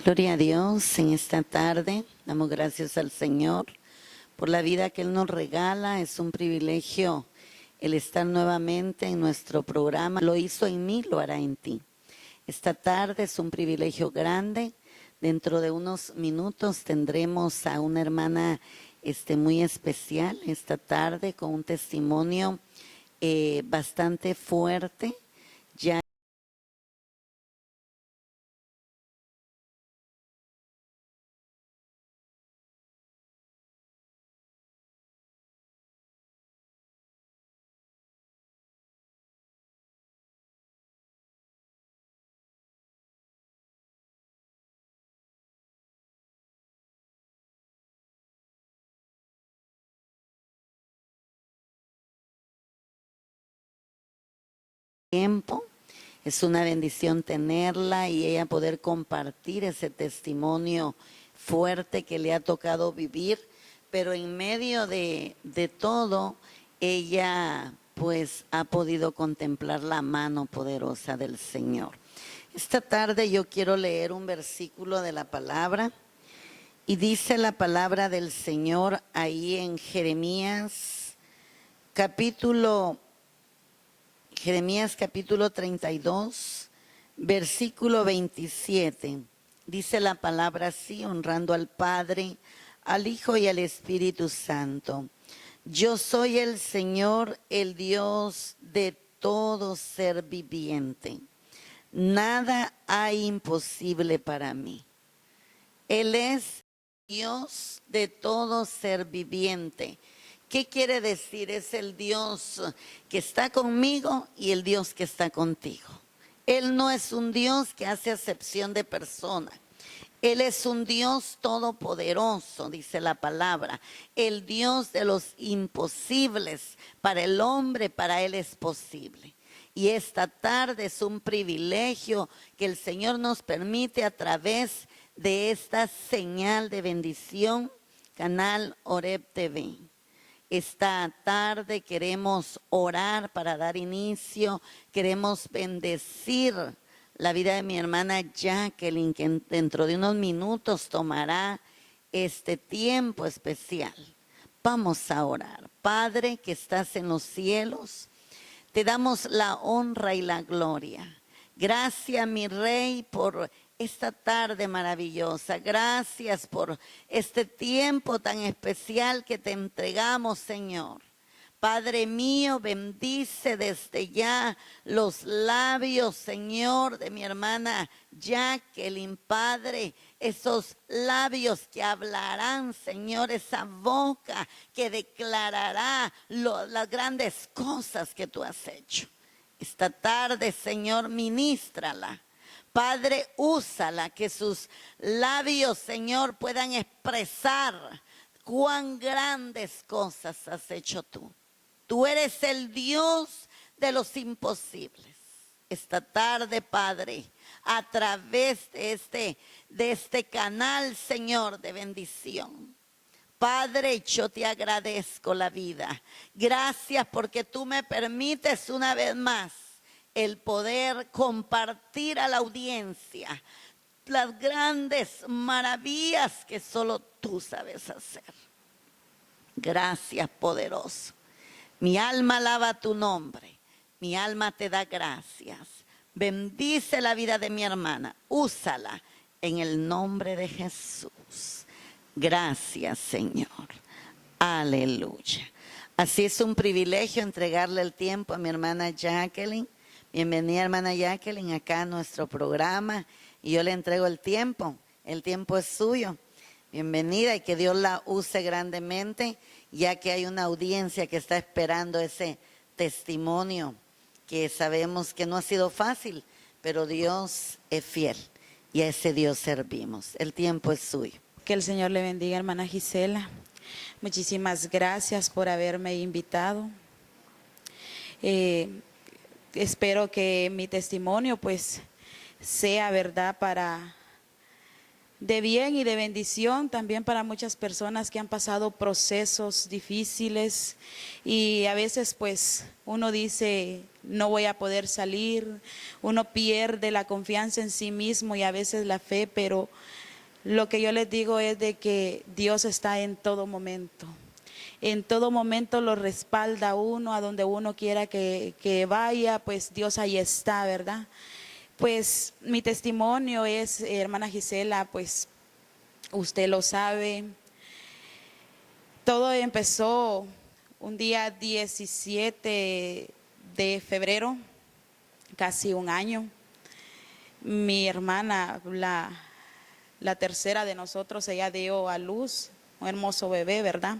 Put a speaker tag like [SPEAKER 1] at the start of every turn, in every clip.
[SPEAKER 1] Gloria a Dios en esta tarde. Damos gracias al Señor por la vida que Él nos regala. Es un privilegio el estar nuevamente en nuestro programa. Lo hizo en mí, lo hará en ti. Esta tarde es un privilegio grande. Dentro de unos minutos tendremos a una hermana muy especial esta tarde con un testimonio bastante fuerte. Ya tiempo. Es una bendición tenerla y ella poder compartir ese testimonio fuerte que le ha tocado vivir, pero en medio de todo, ella pues ha podido contemplar la mano poderosa del Señor. Esta tarde yo quiero leer un versículo de la palabra y dice la palabra del Señor ahí en Jeremías capítulo 32, versículo 27. Dice la palabra así, honrando al Padre, al Hijo y al Espíritu Santo. Yo soy el Señor, el Dios de todo ser viviente. Nada hay imposible para mí. Él es Dios de todo ser viviente. ¿Qué quiere decir? Es el Dios que está conmigo y el Dios que está contigo. Él no es un Dios que hace acepción de personas. Él es un Dios todopoderoso, dice la palabra. El Dios de los imposibles. Para el hombre, para Él es posible. Y esta tarde es un privilegio que el Señor nos permite a través de esta señal de bendición, Canal Oreb TV. Esta tarde queremos orar para dar inicio, queremos bendecir la vida de mi hermana Jacqueline, que dentro de unos minutos tomará este tiempo especial. Vamos a orar. Padre que estás en los cielos, te damos la honra y la gloria. Gracias, mi Rey, por esta tarde maravillosa. Gracias por este tiempo tan especial que te entregamos, Señor. Padre mío, bendice desde ya los labios, Señor, de mi hermana Jacqueline, Padre, esos labios que hablarán, Señor, esa boca que declarará las grandes cosas que tú has hecho. Esta tarde, Señor, ministrala. Padre, úsala, que sus labios, Señor, puedan expresar cuán grandes cosas has hecho tú. Tú eres el Dios de los imposibles. Esta tarde, Padre, a través de este canal, Señor, de bendición. Padre, yo te agradezco la vida. Gracias porque tú me permites una vez más el poder compartir a la audiencia las grandes maravillas que solo tú sabes hacer. Gracias, poderoso. Mi alma alaba tu nombre, mi alma te da gracias. Bendice la vida de mi hermana, úsala en el nombre de Jesús. Gracias, Señor. Aleluya. Así es un privilegio entregarle el tiempo a mi hermana Jacqueline. Bienvenida, hermana Jacqueline, acá a nuestro programa. Y yo le entrego el tiempo es suyo. Bienvenida y que Dios la use grandemente, ya que hay una audiencia que está esperando ese testimonio, que sabemos que no ha sido fácil, pero Dios es fiel y a ese Dios servimos. El tiempo es suyo.
[SPEAKER 2] Que el Señor le bendiga, hermana Gisela. Muchísimas gracias por haberme invitado. Espero que mi testimonio pues sea verdad para de bien y de bendición también para muchas personas que han pasado procesos difíciles y a veces pues uno dice no voy a poder salir, uno pierde la confianza en sí mismo y a veces la fe, pero lo que yo les digo es de que Dios está en todo momento. En todo momento lo respalda a uno, a donde uno quiera que vaya, pues Dios ahí está, ¿verdad? Pues mi testimonio es, hermana Gisela, pues usted lo sabe, todo empezó un día 17 de febrero, casi un año. Mi hermana, la tercera de nosotros, ella dio a luz un hermoso bebé, ¿verdad?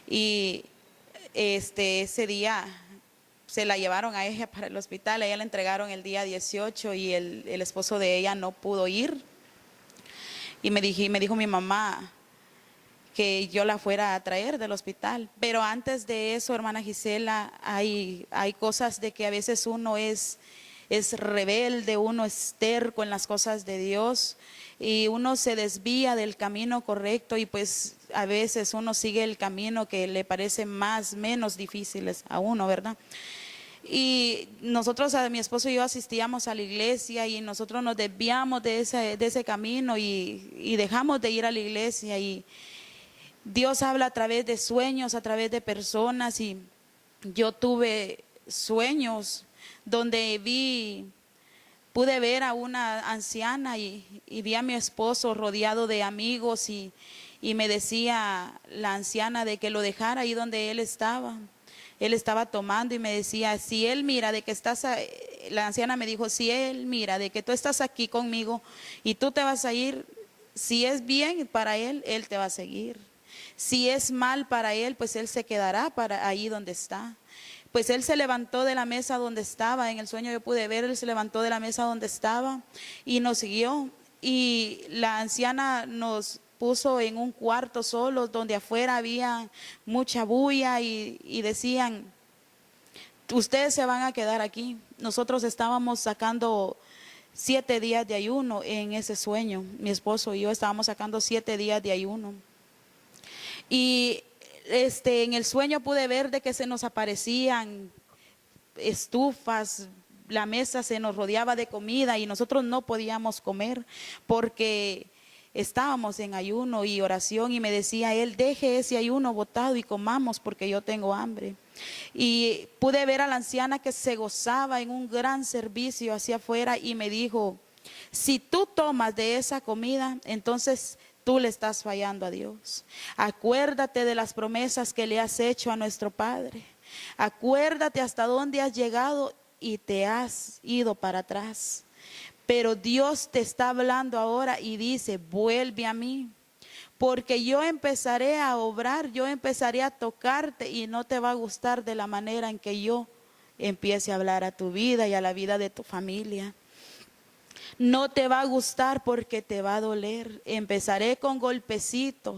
[SPEAKER 2] Y ese día se la llevaron a ella para el hospital, a ella la entregaron el día 18 y el esposo de ella no pudo ir. Y me dijo mi mamá que yo la fuera a traer del hospital. Pero antes de eso, hermana Gisela, hay cosas de que a veces uno es rebelde, uno es terco en las cosas de Dios y uno se desvía del camino correcto y pues a veces uno sigue el camino que le parece menos difíciles a uno, ¿verdad? Y nosotros, mi esposo y yo asistíamos a la iglesia y nosotros nos desviamos de ese camino y dejamos de ir a la iglesia y Dios habla a través de sueños, a través de personas y yo tuve sueños donde pude ver a una anciana y vi a mi esposo rodeado de amigos y me decía la anciana de que lo dejara ahí donde él estaba. Él estaba tomando y me decía, si él mira de que la anciana me dijo, si él mira de que tú estás aquí conmigo y tú te vas a ir, si es bien para él, él te va a seguir. Si es mal para él, pues él se quedará para ahí donde está. Pues él se levantó de la mesa donde estaba, en el sueño yo pude ver, él se levantó de la mesa donde estaba y nos siguió. Y la anciana nos puso en un cuarto solos, donde afuera había mucha bulla y decían, ustedes se van a quedar aquí. Nosotros estábamos sacando 7 días de ayuno en ese sueño, mi esposo y yo estábamos sacando 7 días de ayuno. Y en el sueño pude ver de que se nos aparecían estufas, la mesa se nos rodeaba de comida y nosotros no podíamos comer porque estábamos en ayuno y oración y me decía él, deje ese ayuno botado y comamos porque yo tengo hambre. Y pude ver a la anciana que se gozaba en un gran servicio hacia afuera y me dijo, si tú tomas de esa comida, entonces tú le estás fallando a Dios. Acuérdate de las promesas que le has hecho a nuestro Padre. Acuérdate hasta dónde has llegado y te has ido para atrás. Pero Dios te está hablando ahora y dice, vuelve a mí. Porque yo empezaré a obrar, yo empezaré a tocarte y no te va a gustar de la manera en que yo empiece a hablar a tu vida y a la vida de tu familia. No te va a gustar porque te va a doler. Empezaré con golpecito,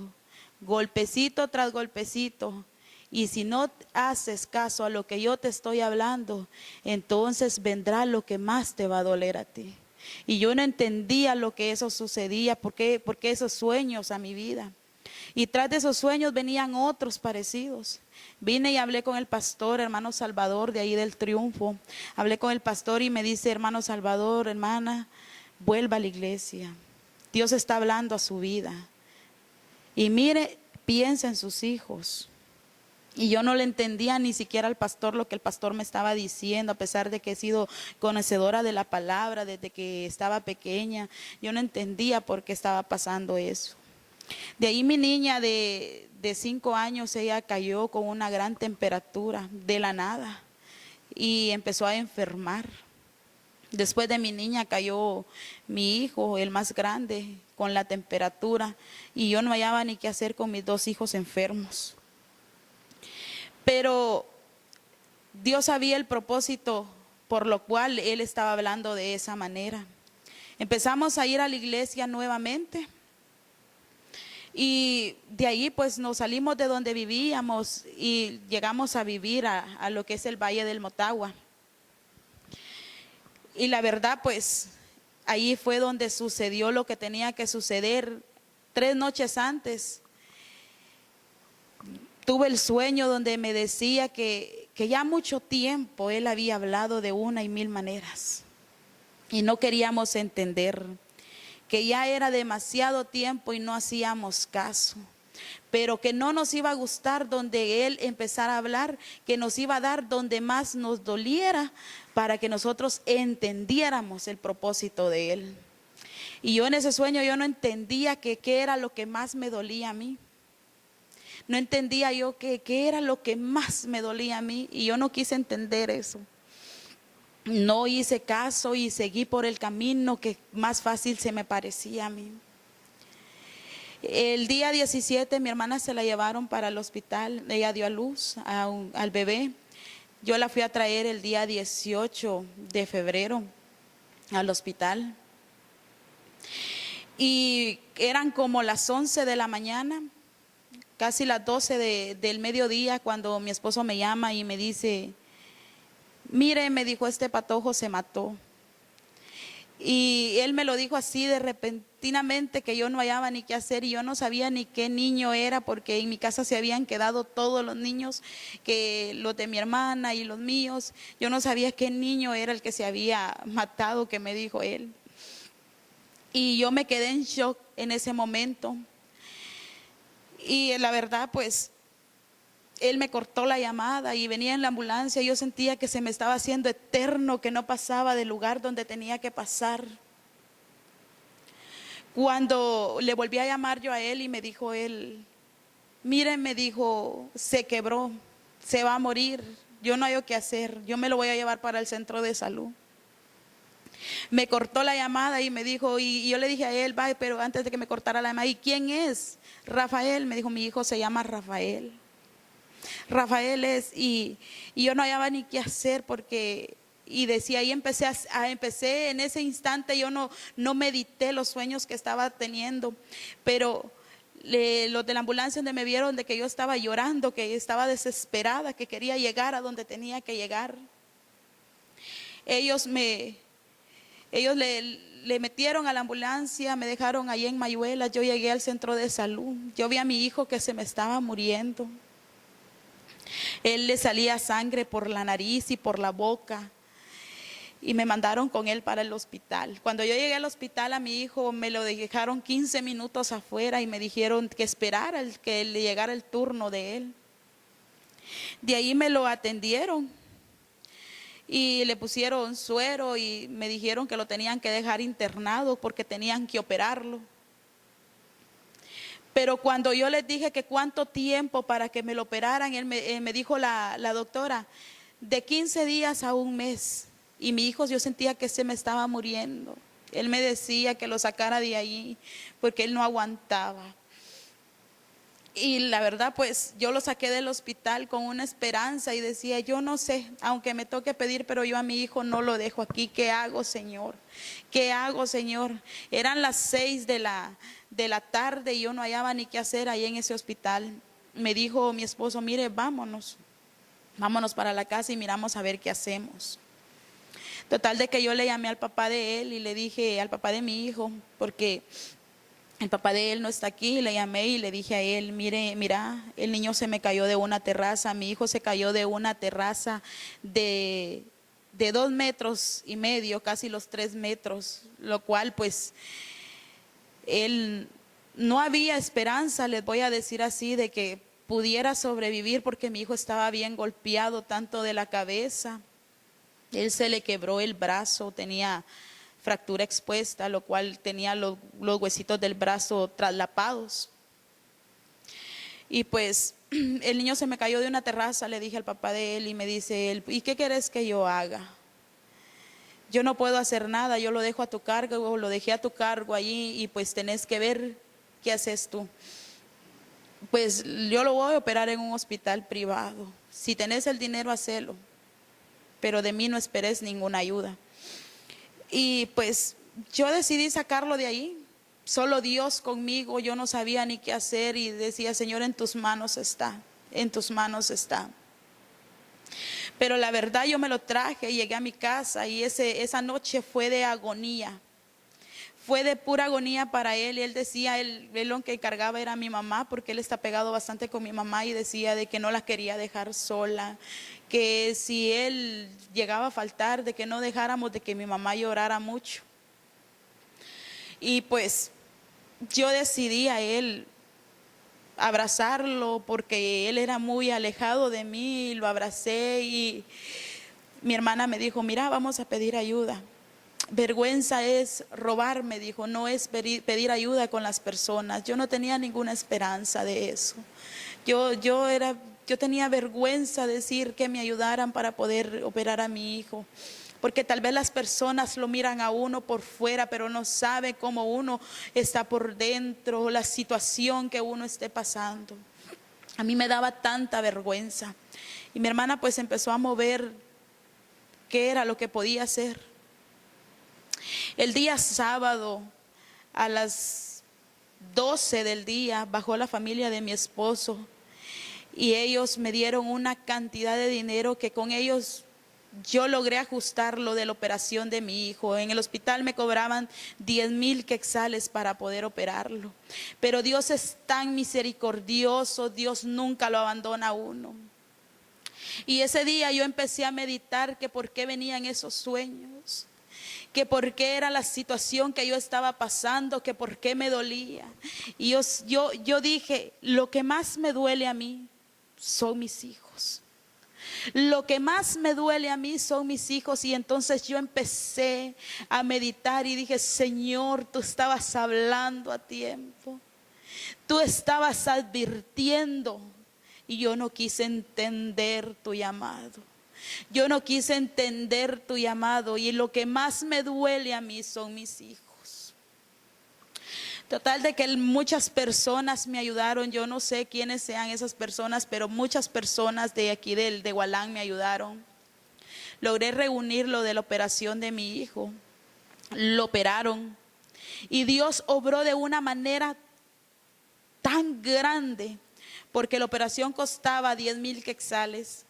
[SPEAKER 2] golpecito tras golpecito. Y si no haces caso a lo que yo te estoy hablando, entonces vendrá lo que más te va a doler a ti. Y yo no entendía lo que eso sucedía, porque esos sueños a mi vida. Y tras de esos sueños venían otros parecidos. Vine y hablé con el pastor, hermano Salvador, de ahí del Triunfo. Hablé con el pastor y me dice, hermano Salvador, hermana, vuelva a la iglesia. Dios está hablando a su vida. Y mire, piensa en sus hijos. Y yo no le entendía ni siquiera al pastor lo que el pastor me estaba diciendo, a pesar de que he sido conocedora de la palabra desde que estaba pequeña. Yo no entendía por qué estaba pasando eso. De ahí mi niña de 5 años, ella cayó con una gran temperatura de la nada y empezó a enfermar. Después de mi niña cayó mi hijo, el más grande, con la temperatura y yo no hallaba ni qué hacer con mis 2 hijos enfermos. Pero Dios sabía el propósito por lo cual Él estaba hablando de esa manera. Empezamos a ir a la iglesia nuevamente y de ahí pues nos salimos de donde vivíamos y llegamos a vivir a lo que es el Valle del Motagua. Y la verdad pues ahí fue donde sucedió lo que tenía que suceder. 3 noches antes tuve el sueño donde me decía que ya mucho tiempo él había hablado de una y mil maneras y no queríamos entender, que ya era demasiado tiempo y no hacíamos caso, pero que no nos iba a gustar donde él empezara a hablar, que nos iba a dar donde más nos doliera para que nosotros entendiéramos el propósito de él. Y yo en ese sueño yo no entendía qué era lo que más me dolía a mí. No entendía yo qué era lo que más me dolía a mí y yo no quise entender eso. No hice caso y seguí por el camino que más fácil se me parecía a mí. El día 17 mi hermana se la llevaron para el hospital, ella dio a luz al bebé. Yo la fui a traer el día 18 de febrero al hospital. Y eran como las 11 de la mañana, casi las 12 del mediodía, cuando mi esposo me llama y me dice, mire, me dijo, este patojo se mató. Y él me lo dijo así de repentinamente, que yo no hallaba ni qué hacer y yo no sabía ni qué niño era, porque en mi casa se habían quedado todos los niños, que los de mi hermana y los míos. Yo no sabía qué niño era el que se había matado, que me dijo él. Y yo me quedé en shock en ese momento. Y la verdad, pues, él me cortó la llamada y venía en la ambulancia. Yo sentía que se me estaba haciendo eterno, que no pasaba del lugar donde tenía que pasar. Cuando le volví a llamar yo a él y me dijo él, miren, me dijo, se quebró, se va a morir, yo no hay qué hacer, yo me lo voy a llevar para el centro de salud. Me cortó la llamada y me dijo, y yo le dije a él, va, pero antes de que me cortara la llamada, ¿y quién es? Rafael, me dijo, mi hijo se llama Rafael. Rafael es, y yo no hallaba ni qué hacer porque, y decía, ahí empecé en ese instante, yo no medité los sueños que estaba teniendo, pero los de la ambulancia donde me vieron de que yo estaba llorando, que estaba desesperada, que quería llegar a donde tenía que llegar. Ellos le metieron a la ambulancia, me dejaron ahí en Mayuelas. Yo llegué al centro de salud, yo vi a mi hijo que se me estaba muriendo. Él le salía sangre por la nariz y por la boca y me mandaron con él para el hospital. Cuando yo llegué al hospital, a mi hijo me lo dejaron 15 minutos afuera y me dijeron que esperara que le llegara el turno de él. De ahí me lo atendieron y le pusieron suero y me dijeron que lo tenían que dejar internado porque tenían que operarlo. Pero cuando yo les dije que cuánto tiempo para que me lo operaran, él me dijo la doctora, de 15 días a un mes. Y mi hijo, yo sentía que se me estaba muriendo. Él me decía que lo sacara de ahí porque él no aguantaba. Y la verdad, pues yo lo saqué del hospital con una esperanza y decía, yo no sé, aunque me toque pedir, pero yo a mi hijo no lo dejo aquí. ¿Qué hago, Señor? ¿Qué hago, Señor? Eran las 6 de la tarde y yo no hallaba ni qué hacer ahí en ese hospital. Me dijo mi esposo, mire, vámonos para la casa y miramos a ver qué hacemos. Total de que yo le llamé al papá de él y le dije, al papá de mi hijo, porque el papá de él no está aquí, le llamé y le dije a él, mira, el niño se me cayó de una terraza, mi hijo se cayó de una terraza de 2,5 metros, casi los 3 metros, lo cual pues él no había esperanza, les voy a decir así, de que pudiera sobrevivir porque mi hijo estaba bien golpeado tanto de la cabeza. Él se le quebró el brazo, tenía fractura expuesta, lo cual tenía los huesitos del brazo traslapados. Y pues el niño se me cayó de una terraza, le dije al papá de él y me dice él, ¿y qué querés que yo haga? Yo no puedo hacer nada, yo lo dejo a tu cargo, lo dejé a tu cargo allí y pues tenés que ver qué haces tú. Pues yo lo voy a operar en un hospital privado, si tenés el dinero, hacelo, pero de mí no esperes ninguna ayuda. Y pues yo decidí sacarlo de ahí, solo Dios conmigo, yo no sabía ni qué hacer y decía, Señor, en tus manos está, en tus manos está. Pero la verdad yo me lo traje, llegué a mi casa y esa noche fue de agonía. fue de pura agonía para él. Y él decía, él lo que encargaba era a mi mamá, porque él está pegado bastante con mi mamá, y decía de que no la quería dejar sola, que si él llegaba a faltar, de que no dejáramos de que mi mamá llorara mucho. Y pues yo decidí a él abrazarlo, porque él era muy alejado de mí, y lo abracé. Y mi hermana me dijo, mira, vamos a pedir ayuda. Vergüenza es robar, me dijo, no es pedir ayuda con las personas. Yo no tenía ninguna esperanza de eso. Yo tenía vergüenza de decir que me ayudaran para poder operar a mi hijo, porque tal vez las personas lo miran a uno por fuera, pero no saben cómo uno está por dentro, la situación que uno esté pasando. A mí me daba tanta vergüenza. Y mi hermana pues empezó a mover qué era lo que podía hacer. El día sábado a las 12 del día bajó la familia de mi esposo, y ellos me dieron una cantidad de dinero que con ellos yo logré ajustar lo de la operación de mi hijo. En el hospital me cobraban 10,000 quetzales para poder operarlo. Pero Dios es tan misericordioso, Dios nunca lo abandona a uno. Y ese día yo empecé a meditar que por qué venían esos sueños, que por qué era la situación que yo estaba pasando, que por qué me dolía. Y yo dije, lo que más me duele a mí son mis hijos. Lo que más me duele a mí son mis hijos. Y entonces yo empecé a meditar y dije, Señor, tú estabas hablando a tiempo, tú estabas advirtiendo, y yo no quise entender tu llamado. Yo no quise entender tu llamado, y lo que más me duele a mí son mis hijos. Total de que muchas personas me ayudaron. Yo no sé quiénes sean esas personas, pero muchas personas de aquí de Gualán me ayudaron. Logré reunir lo de la operación de mi hijo. Lo operaron, y Dios obró de una manera tan grande, porque la operación costaba 10,000 quetzales.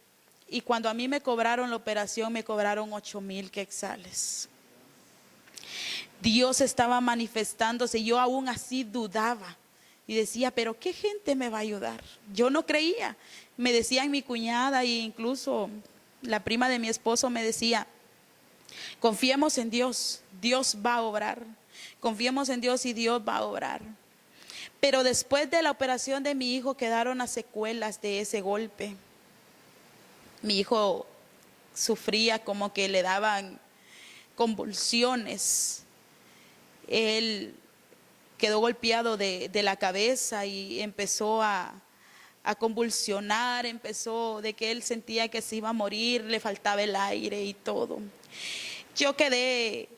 [SPEAKER 2] Y cuando a mí me cobraron la operación, me cobraron 8,000 quetzales. Dios estaba manifestándose. Yo aún así dudaba y decía, pero ¿qué gente me va a ayudar? Yo no creía. Me decían mi cuñada, e incluso la prima de mi esposo me decía, confiemos en Dios, Dios va a obrar. Confiemos en Dios y Dios va a obrar. Pero después de la operación de mi hijo quedaron las secuelas de ese golpe. Mi hijo sufría como que le daban convulsiones. Él quedó golpeado de la cabeza y empezó a convulsionar, empezó de que él sentía que se iba a morir, le faltaba el aire y todo. Yo quedé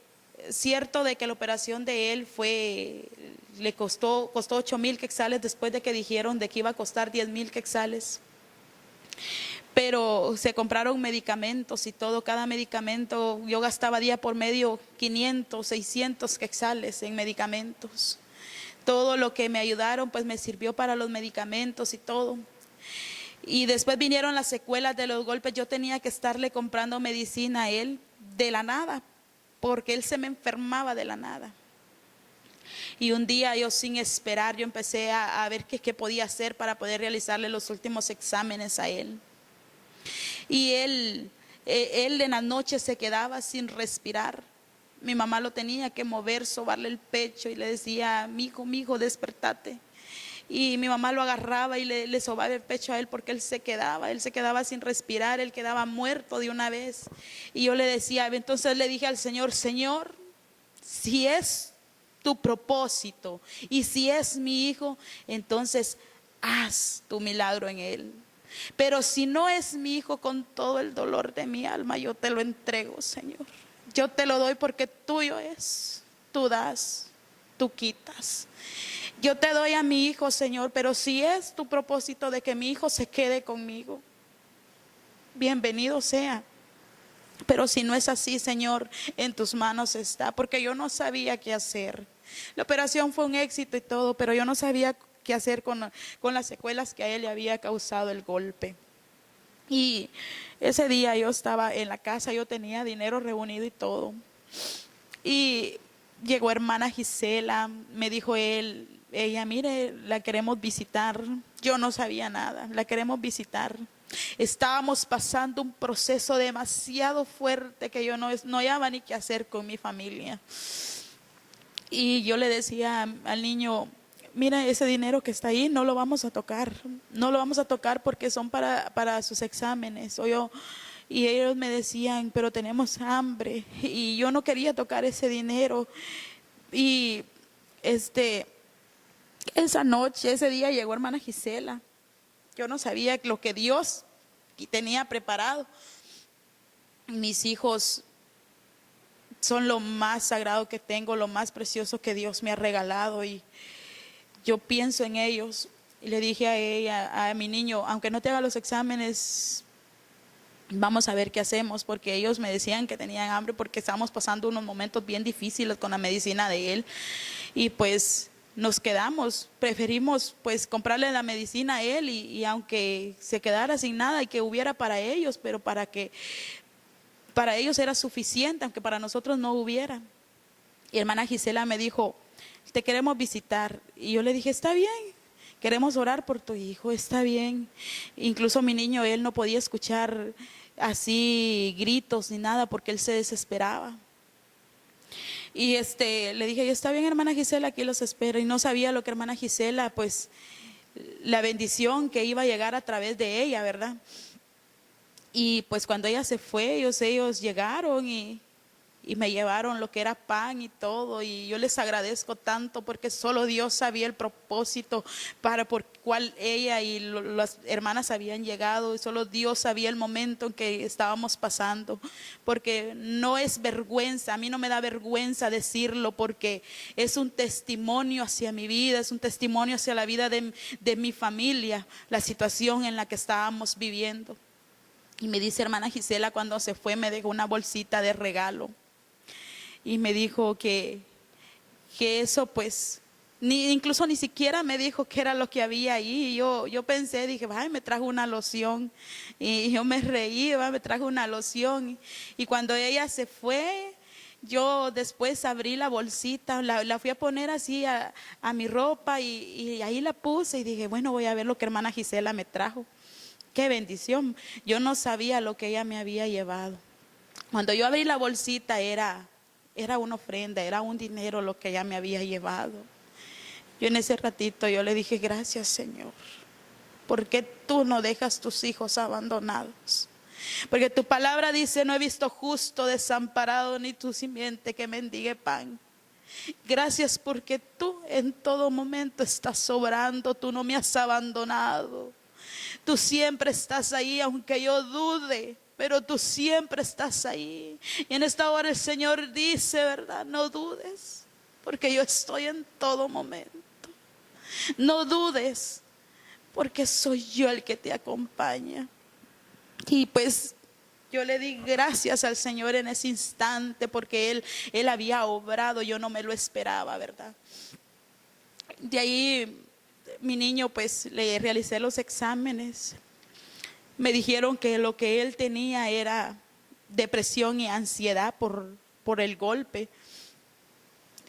[SPEAKER 2] cierto de que la operación de él le costó 8,000 quetzales, después de que dijeron de que iba a costar 10,000 quetzales. Pero se compraron medicamentos y todo. Cada medicamento yo gastaba día por medio 500, 600 quetzales en medicamentos. Todo lo que me ayudaron pues me sirvió para los medicamentos y todo. Y después vinieron las secuelas de los golpes. Yo tenía que estarle comprando medicina a él de la nada, porque él se me enfermaba de la nada. Y un día yo, sin esperar, yo empecé a ver qué podía hacer para poder realizarle los últimos exámenes a él. Y él en la noche se quedaba sin respirar. Mi mamá lo tenía que mover, sobarle el pecho, y le decía, mi hijo, despertate. Y mi mamá lo agarraba y le sobaba el pecho a él, porque él se quedaba sin respirar, él quedaba muerto de una vez. Y yo le decía, entonces le dije al Señor, Señor, si es tu propósito y si es mi hijo, entonces haz tu milagro en él. Pero si no es mi hijo, con todo el dolor de mi alma, yo te lo entrego, Señor. Yo te lo doy porque tuyo es. Tú das, tú quitas. Yo te doy a mi hijo, Señor, pero si es tu propósito de que mi hijo se quede conmigo, bienvenido sea. Pero si no es así, Señor, en tus manos está, porque yo no sabía qué hacer. La operación fue un éxito y todo, pero yo no sabía qué hacer con las secuelas que a él le había causado el golpe. Y ese día yo estaba en la casa, yo tenía dinero reunido y todo. Y llegó hermana Gisela, me dijo ella, mire, la queremos visitar. Yo no sabía nada, la queremos visitar. Estábamos pasando un proceso demasiado fuerte que yo no hallaba ni qué hacer con mi familia. Y yo le decía al niño, mira, ese dinero que está ahí no lo vamos a tocar, no lo vamos a tocar porque son para sus exámenes. Y ellos me decían, pero tenemos hambre, y yo no quería tocar ese dinero. Y esa noche, ese día llegó hermana Gisela. Yo no sabía lo que Dios tenía preparado. Mis hijos son lo más sagrado que tengo, lo más precioso que Dios me ha regalado, y yo pienso en ellos. Y le dije a ella, a mi niño, aunque no te haga los exámenes, vamos a ver qué hacemos, porque ellos me decían que tenían hambre porque estábamos pasando unos momentos bien difíciles con la medicina de él, y pues nos quedamos, preferimos pues comprarle la medicina a él, y aunque se quedara sin nada y que hubiera para ellos, pero para ellos era suficiente, aunque para nosotros no hubiera. Y hermana Gisela me dijo, te queremos visitar. Y yo le dije, está bien, queremos orar por tu hijo, está bien. Incluso mi niño, él no podía escuchar así gritos ni nada porque él se desesperaba. Y le dije, está bien hermana Gisela, aquí los espero. Y no sabía lo que hermana Gisela, pues la bendición que iba a llegar a través de ella, ¿verdad? Y pues cuando ella se fue, ellos llegaron y me llevaron lo que era pan y todo, y yo les agradezco tanto porque solo Dios sabía el propósito por cual ella y las hermanas habían llegado, y solo Dios sabía el momento en que estábamos pasando, porque no es vergüenza, a mí no me da vergüenza decirlo, porque es un testimonio hacia mi vida, es un testimonio hacia la vida de mi familia, la situación en la que estábamos viviendo. Y me dice hermana Gisela, cuando se fue me dejó una bolsita de regalo. Y me dijo que eso pues, incluso ni siquiera me dijo qué era lo que había ahí. Y yo pensé, dije, ay, me trajo una loción. Y yo me reí, me trajo una loción. Y cuando ella se fue, yo después abrí la bolsita, la fui a poner así a mi ropa, y ahí la puse y dije, bueno, voy a ver lo que hermana Gisela me trajo. Qué bendición. Yo no sabía lo que ella me había llevado. Cuando yo abrí la bolsita era una ofrenda, era un dinero lo que ella me había llevado. Yo en ese ratito yo le dije, gracias Señor, porque tú no dejas tus hijos abandonados. Porque tu palabra dice, no he visto justo desamparado ni tu simiente que mendigue pan. Gracias porque tú en todo momento estás sobrando, tú no me has abandonado. Tú siempre estás ahí, aunque yo dude, pero tú siempre estás ahí. Y en esta hora el Señor dice, ¿verdad? No dudes, porque yo estoy en todo momento. No dudes, porque soy yo el que te acompaña. Y pues yo le di gracias al Señor en ese instante, porque Él había obrado, yo no me lo esperaba, ¿verdad? De ahí mi niño, pues le realicé los exámenes. Me dijeron que lo que él tenía era depresión y ansiedad por el golpe,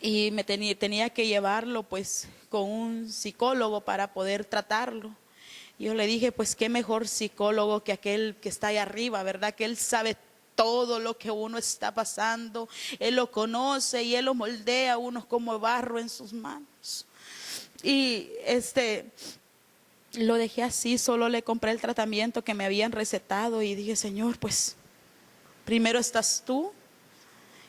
[SPEAKER 2] y tenía que llevarlo pues con un psicólogo para poder tratarlo. Yo le dije, pues qué mejor psicólogo que aquel que está ahí arriba, ¿verdad? Que él sabe todo lo que uno está pasando, él lo conoce y él lo moldea a uno como barro en sus manos. Y lo dejé así, solo le compré el tratamiento que me habían recetado y dije, Señor, pues primero estás tú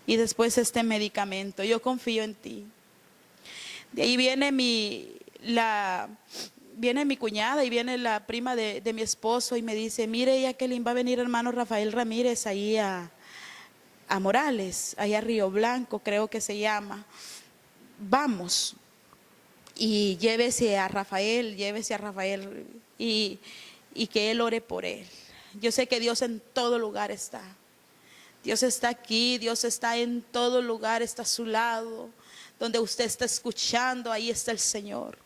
[SPEAKER 2] y después este medicamento, yo confío en ti. De ahí viene mi cuñada y viene la prima de mi esposo y me dice, mire Jacqueline, va a venir hermano Rafael Ramírez ahí a Morales, allá a Río Blanco creo que se llama, vamos. Y llévese a Rafael y que él ore por él. Yo sé que Dios en todo lugar está. Dios está aquí, Dios está en todo lugar, está a su lado. Donde usted está escuchando, ahí está el Señor.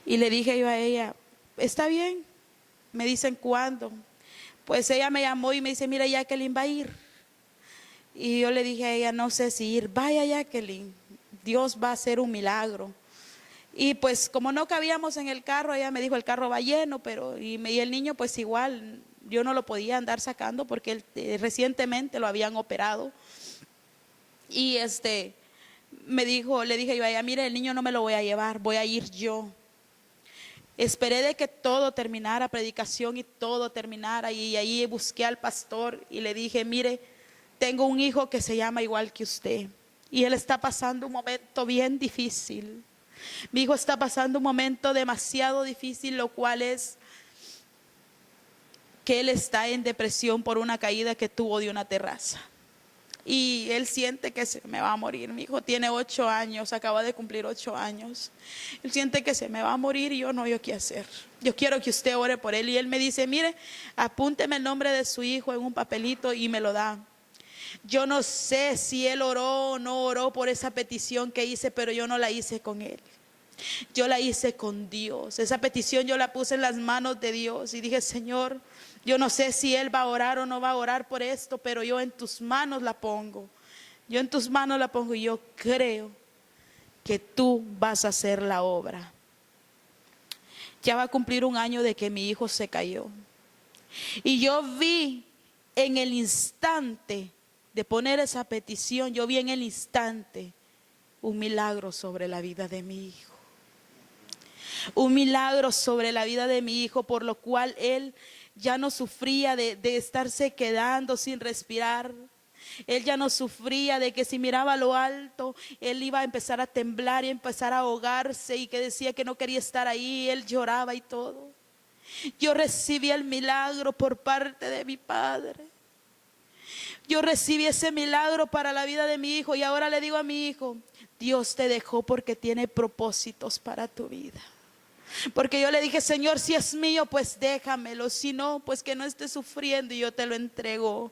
[SPEAKER 2] Y le dije yo a ella, está bien. Me dicen, ¿cuándo? Pues ella me llamó y me dice, mira Jacqueline va a ir. Y yo le dije a ella, no sé si ir. Vaya, Jacqueline, Dios va a hacer un milagro. Y pues como no cabíamos en el carro, ella me dijo, el carro va lleno, pero y el niño pues igual, yo no lo podía andar sacando porque él, recientemente lo habían operado. Y me dijo, le dije yo a ella, mire, el niño no me lo voy a llevar, voy a ir yo. Esperé de que todo terminara, predicación y todo terminara, y ahí busqué al pastor y le dije, mire, tengo un hijo que se llama igual que usted y él está pasando un momento bien difícil. Mi hijo está pasando un momento demasiado difícil, lo cual es que él está en depresión por una caída que tuvo de una terraza. Y él siente que se me va a morir. Mi hijo tiene 8 años, acaba de cumplir 8 años. Él siente que se me va a morir y yo no, yo qué hacer. Yo quiero que usted ore por él. Y él me dice, mire, apúnteme el nombre de su hijo en un papelito y me lo da. Yo no sé si él oró o no oró por esa petición que hice, pero yo no la hice con él. Yo la hice con Dios. Esa petición yo la puse en las manos de Dios y dije, Señor, yo no sé si él va a orar o no va a orar por esto, pero yo en tus manos la pongo. Yo en tus manos la pongo y yo creo que tú vas a hacer la obra. Ya va a cumplir 1 año de que mi hijo se cayó. Y yo vi en el instante de poner esa petición, yo vi en el instante un milagro sobre la vida de mi hijo. Un milagro sobre la vida de mi hijo, por lo cual él ya no sufría de estarse quedando sin respirar. Él ya no sufría de que si miraba a lo alto, él iba a empezar a temblar y a empezar a ahogarse y que decía que no quería estar ahí. Él lloraba y todo. Yo recibí el milagro por parte de mi padre. Yo recibí ese milagro para la vida de mi hijo y ahora le digo a mi hijo, Dios te dejó porque tiene propósitos para tu vida. Porque yo le dije, Señor, si es mío, pues déjamelo. Si no, pues que no esté sufriendo y yo te lo entrego.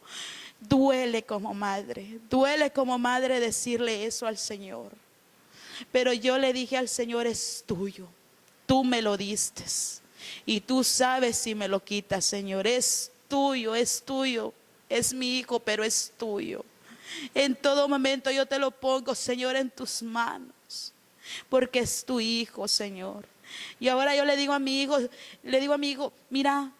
[SPEAKER 2] Duele como madre decirle eso al Señor. Pero yo le dije al Señor, es tuyo. Tú me lo diste. Y tú sabes si me lo quitas, Señor. Es tuyo, es tuyo. Es mi hijo, pero es tuyo. En todo momento yo te lo pongo, Señor, en tus manos. Porque es tu hijo, Señor. Y ahora yo le digo a mi hijo, mira,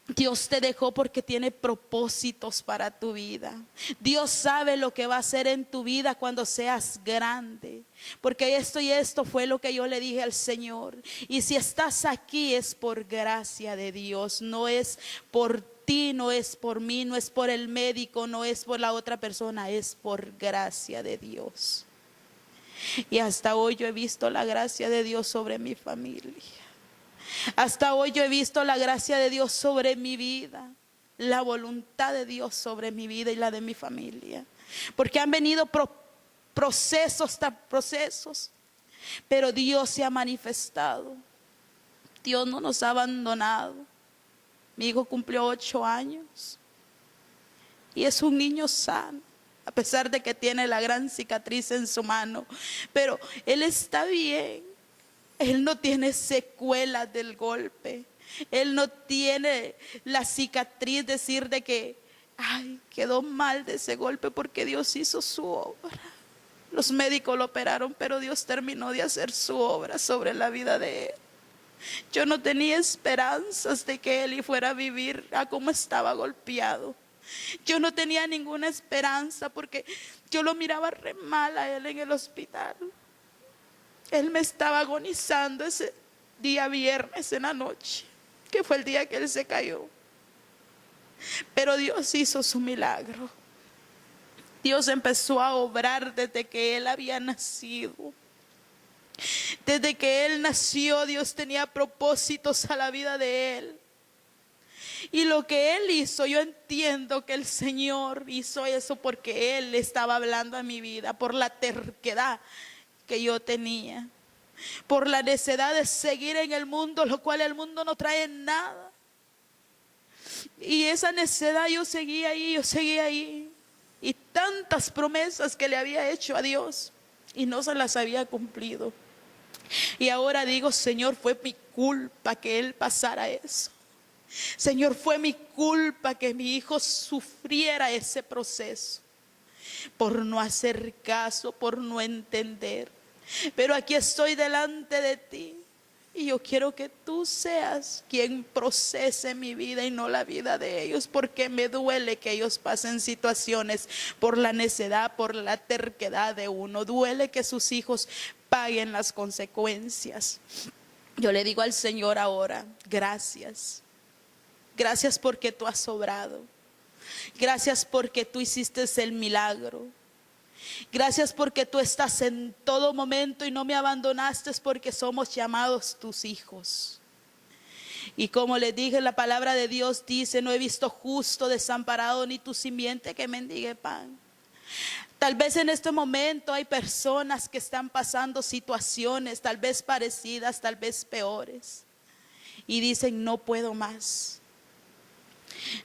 [SPEAKER 2] Dios te dejó porque tiene propósitos para tu vida. Dios sabe lo que va a hacer en tu vida cuando seas grande. Porque esto y esto fue lo que yo le dije al Señor. Y si estás aquí es por gracia de Dios, no es por ti, no es por mí, no es por el médico, no es por la otra persona, es por gracia de Dios. Y hasta hoy yo he visto la gracia de Dios sobre mi familia. Hasta hoy yo he visto la gracia de Dios sobre mi vida, la voluntad de Dios sobre mi vida y la de mi familia. Porque han venido procesos tras procesos, pero Dios se ha manifestado. Dios no nos ha abandonado. Mi hijo cumplió 8 años y es un niño sano. A pesar de que tiene la gran cicatriz en su mano, pero él está bien. Él no tiene secuelas del golpe. Él no tiene la cicatriz decir de que, ay, quedó mal de ese golpe porque Dios hizo su obra. Los médicos lo operaron, pero Dios terminó de hacer su obra sobre la vida de él. Yo no tenía esperanzas de que él fuera a vivir a como estaba golpeado. Yo no tenía ninguna esperanza porque yo lo miraba re mal a él en el hospital. Él me estaba agonizando ese día viernes en la noche, que fue el día que él se cayó. Pero Dios hizo su milagro. Dios empezó a obrar desde que él había nacido. Desde que él nació, Dios tenía propósitos a la vida de él. Y lo que él hizo, yo entiendo que el Señor hizo eso porque él estaba hablando a mi vida, por la terquedad que yo tenía, por la necedad de seguir en el mundo, lo cual el mundo no trae nada. Y esa necedad yo seguía ahí. Y tantas promesas que le había hecho a Dios y no se las había cumplido. Y ahora digo, Señor, fue mi culpa que él pasara eso. Señor, fue mi culpa que mi hijo sufriera ese proceso. por no hacer caso, por no entender. Pero aquí estoy delante de ti y yo quiero que tú seas quien procese mi vida y no la vida de ellos, porque me duele que ellos pasen situaciones por la necedad, por la terquedad de uno. Duele que sus hijos paguen las consecuencias. Yo le digo al Señor ahora, gracias. Gracias porque tú has obrado. Gracias porque tú hiciste el milagro. Gracias porque tú estás en todo momento y no me abandonaste, porque somos llamados tus hijos. Y como les dije, la palabra de Dios dice: no he visto justo desamparado ni tu simiente que mendigue pan. Tal vez en este momento hay personas que están pasando situaciones tal vez parecidas, tal vez peores, y dicen: no puedo más.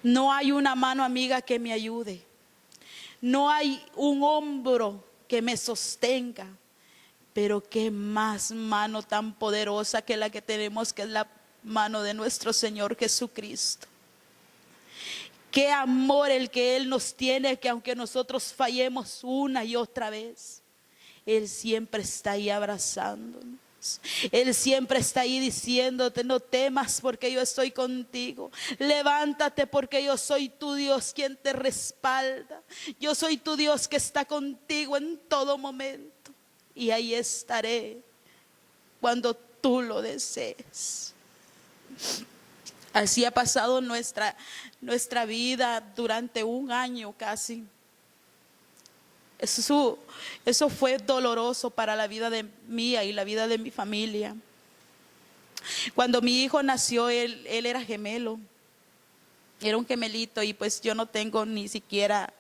[SPEAKER 2] No hay una mano amiga que me ayude. No hay un hombro que me sostenga. Pero qué más mano tan poderosa que la que tenemos, que es la mano de nuestro Señor Jesucristo. Qué amor el que Él nos tiene, que aunque nosotros fallemos una y otra vez, Él siempre está ahí abrazándonos. Él siempre está ahí diciéndote: no temas porque yo estoy contigo. Levántate porque yo soy tu Dios quien te respalda. Yo soy tu Dios que está contigo en todo momento. Y ahí estaré cuando tú lo desees. Así ha pasado nuestra vida durante un año casi. Eso fue doloroso para la vida de mía y la vida de mi familia. Cuando mi hijo nació, él era gemelo. Era un gemelito, y pues yo no tengo ni siquiera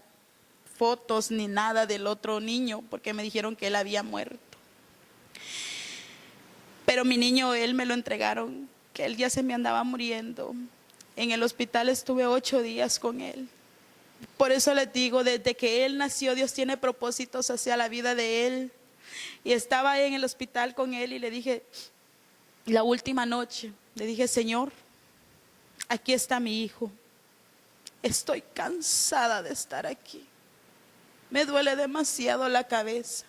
[SPEAKER 2] fotos ni nada del otro niño, porque me dijeron que él había muerto. Pero mi niño, él me lo entregaron, que él ya se me andaba muriendo. En el hospital estuve 8 días con él. Por eso les digo, desde que él nació, Dios tiene propósitos hacia la vida de él. Y estaba en el hospital con él y le dije, la última noche, le dije: Señor, aquí está mi hijo. Estoy cansada de estar aquí. Me duele demasiado la cabeza.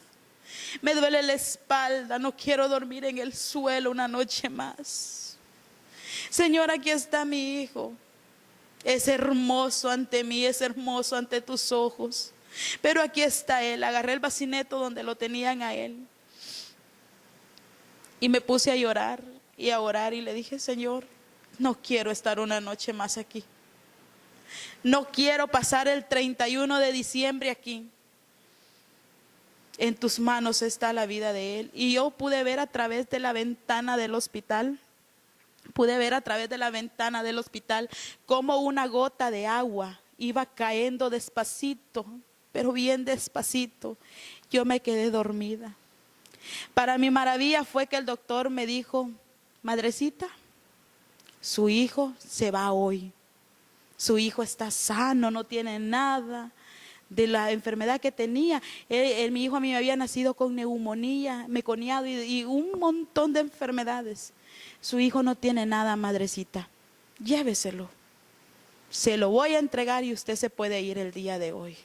[SPEAKER 2] Me duele la espalda. No quiero dormir en el suelo una noche más. Señor, aquí está mi hijo. Es hermoso ante mí, es hermoso ante tus ojos. Pero aquí está él. Agarré el bacineto donde lo tenían a él. Y me puse a llorar y a orar y le dije: Señor, no quiero estar una noche más aquí. No quiero pasar el 31 de diciembre aquí. En tus manos está la vida de él. Y yo pude ver a través de la ventana del hospital. Pude ver a través de la ventana del hospital cómo una gota de agua iba cayendo despacito, pero bien despacito. Yo me quedé dormida. Para mi maravilla fue que el doctor me dijo: madrecita, su hijo se va hoy. Su hijo está sano, no tiene nada de la enfermedad que tenía. Mi hijo a mí me había nacido con neumonía, meconiado y un montón de enfermedades. Su hijo no tiene nada, madrecita. Lléveselo. Se lo voy a entregar y usted se puede ir el día de hoy.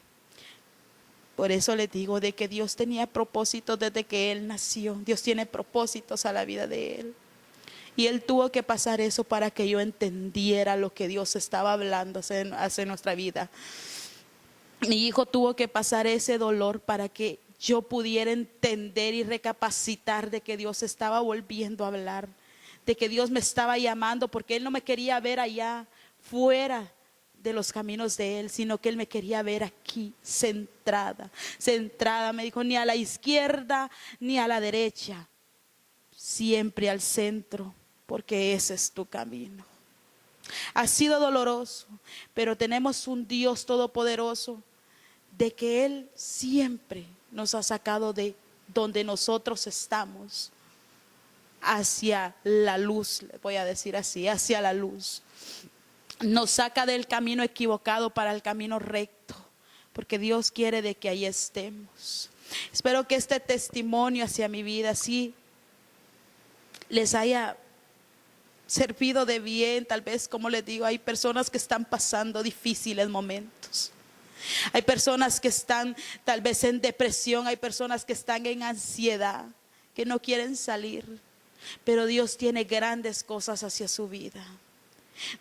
[SPEAKER 2] Por eso le digo de que Dios tenía propósitos desde que él nació. Dios tiene propósitos a la vida de él. Y él tuvo que pasar eso para que yo entendiera lo que Dios estaba hablando hacia nuestra vida. Mi hijo tuvo que pasar ese dolor para que yo pudiera entender y recapacitar de que Dios estaba volviendo a hablar, de que Dios me estaba llamando, porque Él no me quería ver allá fuera de los caminos de Él, sino que Él me quería ver aquí, centrada. Me dijo: ni a la izquierda ni a la derecha, siempre al centro, porque ese es tu camino. Ha sido doloroso, pero tenemos un Dios todopoderoso, de que Él siempre nos ha sacado de donde nosotros estamos hacia la luz, le voy a decir así, hacia la luz. Nos saca del camino equivocado para el camino recto, porque Dios quiere de que ahí estemos. Espero que este testimonio hacia mi vida sí les haya servido de bien. Tal vez, como les digo, hay personas que están pasando difíciles momentos. Hay personas que están tal vez en depresión, hay personas que están en ansiedad, que no quieren salir. Pero Dios tiene grandes cosas hacia su vida.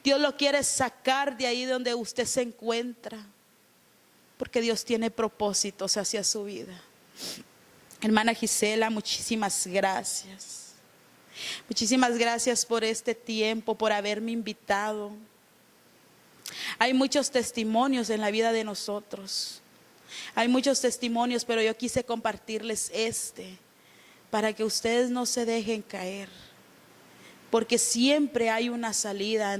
[SPEAKER 2] Dios lo quiere sacar de ahí donde usted se encuentra, porque Dios tiene propósitos hacia su vida. Hermana Gisela, muchísimas gracias. Muchísimas gracias por este tiempo, por haberme invitado. Hay muchos testimonios en la vida de nosotros. Hay muchos testimonios, pero yo quise compartirles para que ustedes no se dejen caer. Porque siempre hay una salida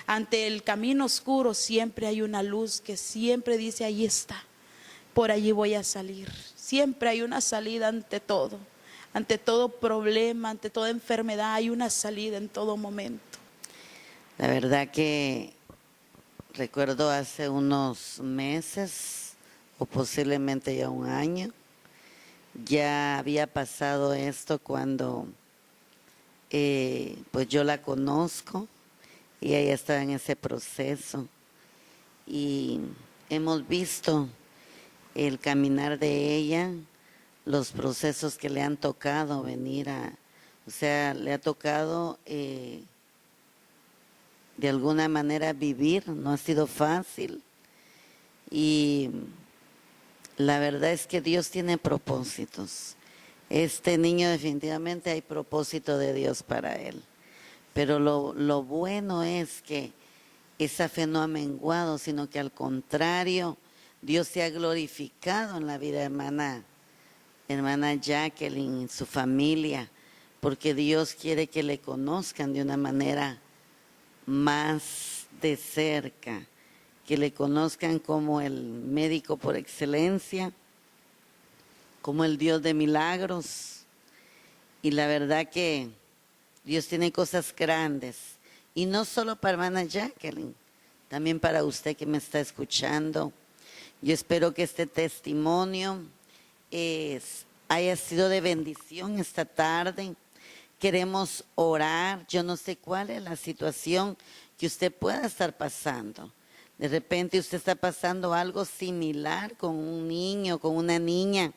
[SPEAKER 2] ante el camino oscuro, siempre hay una luz que siempre dice, ahí está, por allí voy a salir. Siempre hay una salida ante todo problema, ante toda enfermedad, hay una salida en todo momento.
[SPEAKER 1] La verdad que recuerdo hace unos meses o posiblemente ya un año, ya había pasado esto cuando pues yo la conozco y ella estaba en ese proceso y hemos visto el caminar de ella, los procesos que le han tocado venir o sea, le ha tocado de alguna manera vivir, no ha sido fácil y la verdad es que Dios tiene propósitos. Este niño definitivamente hay propósito de Dios para él. Pero lo bueno es que esa fe no ha menguado, sino que al contrario, Dios se ha glorificado en la vida de hermana Jacqueline y su familia, porque Dios quiere que le conozcan de una manera más de cerca, que le conozcan como el médico por excelencia, como el Dios de milagros. Y la verdad que Dios tiene cosas grandes. Y no solo para hermana Jacqueline, también para usted que me está escuchando. Yo espero que este testimonio haya sido de bendición esta tarde. Queremos orar. Yo no sé cuál es la situación que usted pueda estar pasando. De repente usted está pasando algo similar con un niño, con una niña.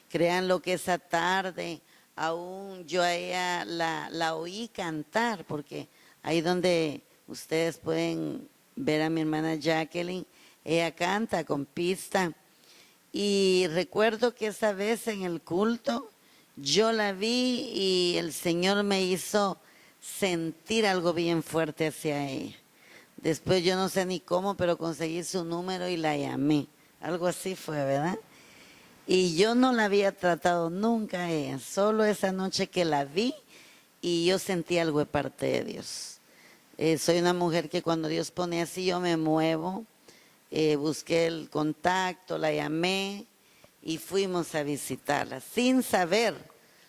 [SPEAKER 1] Crean lo que esa tarde aún yo a ella la oí cantar, porque ahí donde ustedes pueden ver a mi hermana Jacqueline, ella canta con pista. Y recuerdo que esa vez en el culto yo la vi y el Señor me hizo sentir algo bien fuerte hacia ella. Después yo no sé ni cómo, pero conseguí su número y la llamé. Algo así fue, ¿verdad? Y yo no la había tratado nunca a ella, solo esa noche que la vi y yo sentí algo de parte de Dios. Soy una mujer que cuando Dios pone así yo me muevo, busqué el contacto, la llamé y fuimos a visitarla sin saber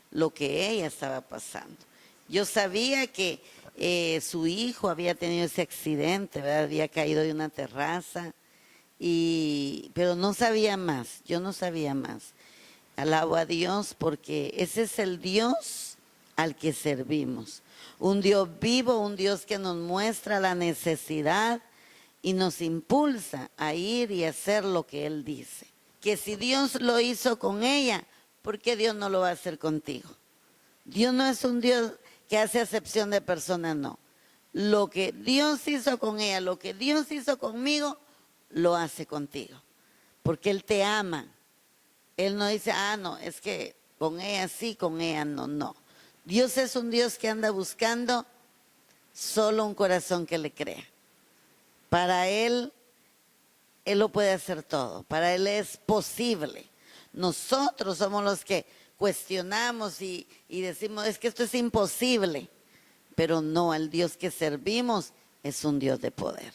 [SPEAKER 1] lo que ella estaba pasando. Yo sabía que su hijo había tenido ese accidente, ¿verdad? Había caído de una terraza. Pero no sabía más, yo no sabía más. Alabo a Dios porque ese es el Dios al que servimos. Un Dios vivo, un Dios que nos muestra la necesidad y nos impulsa a ir y hacer lo que Él dice. Que si Dios lo hizo con ella, ¿por qué Dios no lo va a hacer contigo? Dios no es un Dios que hace acepción de personas, no. Lo que Dios hizo con ella, lo que Dios hizo conmigo, lo hace contigo, porque Él te ama. Él no dice, no, es que con ella sí, con ella no, no. Dios es un Dios que anda buscando solo un corazón que le crea. Para Él lo puede hacer todo, para Él es posible. Nosotros somos los que cuestionamos y decimos, es que esto es imposible, pero no, el Dios que servimos es un Dios de poder.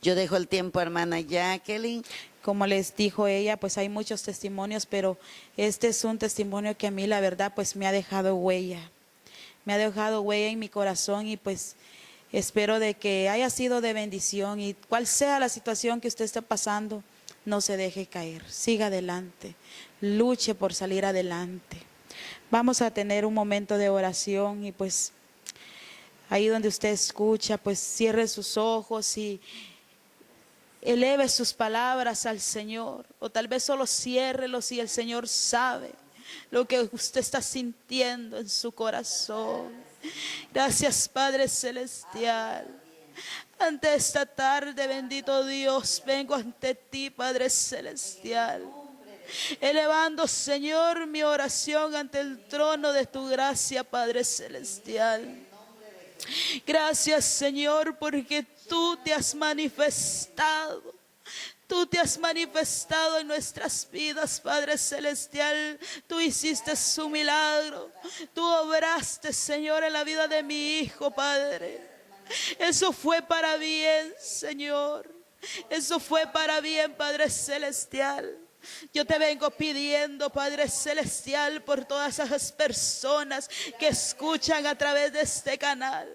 [SPEAKER 1] Yo dejo el tiempo a hermana Jacqueline.
[SPEAKER 2] Como les dijo ella, pues hay muchos testimonios, pero este es un testimonio que a mí la verdad pues me ha dejado huella. Me ha dejado huella en mi corazón y pues espero de que haya sido de bendición y cual sea la situación que usted esté pasando, no se deje caer, siga adelante, luche por salir adelante. Vamos a tener un momento de oración y pues ahí donde usted escucha, pues cierre sus ojos y eleve sus palabras al Señor, o tal vez solo ciérrelos y el Señor sabe lo que usted está sintiendo en su corazón. Gracias, Padre Celestial. Ante esta tarde, bendito Dios, vengo ante ti, Padre Celestial, elevando, Señor, mi oración ante el trono de tu gracia, Padre Celestial. Gracias, Señor, porque tú te has manifestado. Tú te has manifestado en nuestras vidas, Padre Celestial. Tú hiciste su milagro. Tú obraste, Señor, en la vida de mi hijo, Padre. Eso fue para bien, Señor. Eso fue para bien, Padre Celestial. Yo te vengo pidiendo, Padre Celestial, por todas esas personas que escuchan a través de este canal,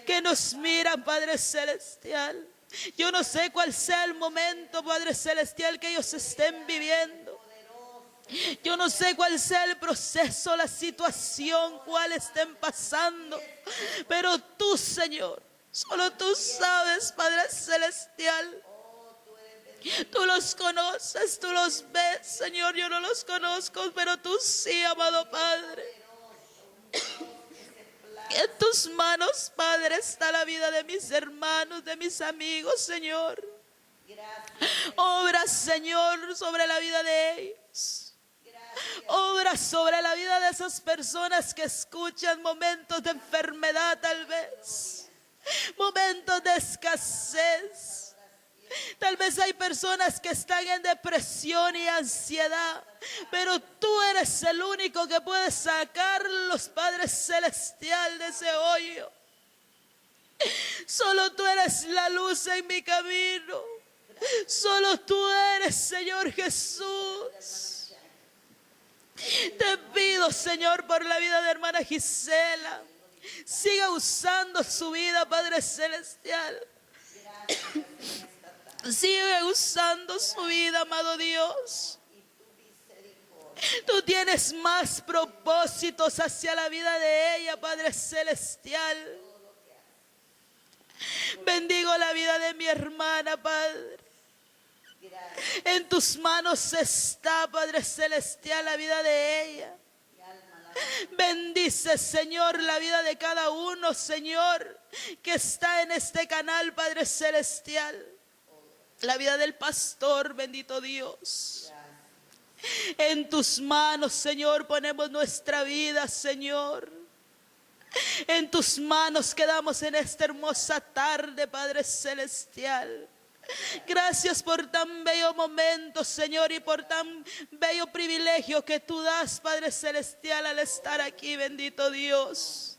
[SPEAKER 2] que nos miran, Padre Celestial. Yo no sé cuál sea el momento, Padre Celestial, que ellos estén viviendo. Yo no sé cuál sea el proceso, la situación, cuál estén pasando. Pero tú, Señor, solo tú sabes, Padre Celestial. Tú los conoces, tú los ves, Señor. Yo no los conozco, pero tú sí, amado Padre. En tus manos, Padre, está la vida de mis hermanos, de mis amigos, Señor. Obra, Señor, sobre la vida de ellos. Obra sobre la vida de esas personas que escuchan momentos de enfermedad, tal vez. Momentos de escasez. Tal vez hay personas que están en depresión y ansiedad, pero tú eres el único que puede sacarlos, Padre Celestial, de ese hoyo. Solo tú eres la luz en mi camino. Solo tú eres, Señor Jesús. Te pido, Señor, por la vida de hermana Gisela. Siga usando su vida, Padre Celestial. Sigue usando su vida, amado Dios. Tú tienes más propósitos hacia la vida de ella, Padre Celestial. Bendigo la vida de mi hermana, Padre. En tus manos está, Padre Celestial, la vida de ella. Bendice, Señor, la vida de cada uno, Señor, que está en este canal, Padre Celestial. La vida del pastor, bendito Dios. En tus manos, Señor, ponemos nuestra vida, Señor. En tus manos quedamos en esta hermosa tarde, Padre Celestial. Gracias por tan bello momento, Señor, y por tan bello privilegio que tú das, Padre Celestial, al estar aquí, bendito Dios.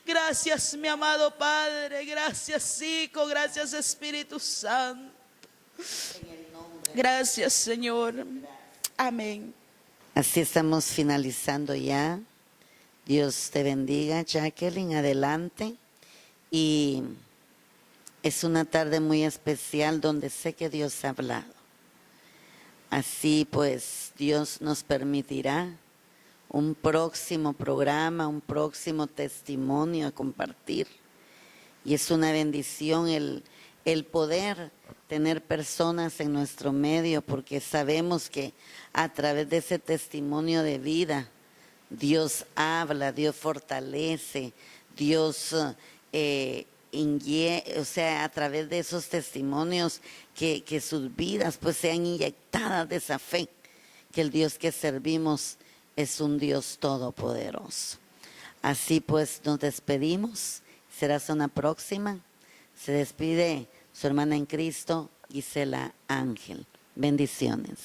[SPEAKER 2] Gracias, mi amado Padre. Gracias, Hijo. Gracias, Espíritu Santo. Gracias, Señor. Amén.
[SPEAKER 1] Así estamos finalizando ya. Dios te bendiga, Jacqueline, adelante. Y es una tarde muy especial donde sé que Dios ha hablado. Así pues, Dios nos permitirá un próximo programa, un próximo testimonio a compartir. Y es una bendición el poder tener personas en nuestro medio, porque sabemos que a través de ese testimonio de vida, Dios habla, Dios fortalece, Dios a través de esos testimonios que sus vidas pues sean inyectadas de esa fe, que el Dios que servimos es un Dios todopoderoso. Así pues nos despedimos, será hasta una próxima. Se despide su hermana en Cristo, Gisela Ángel. Bendiciones.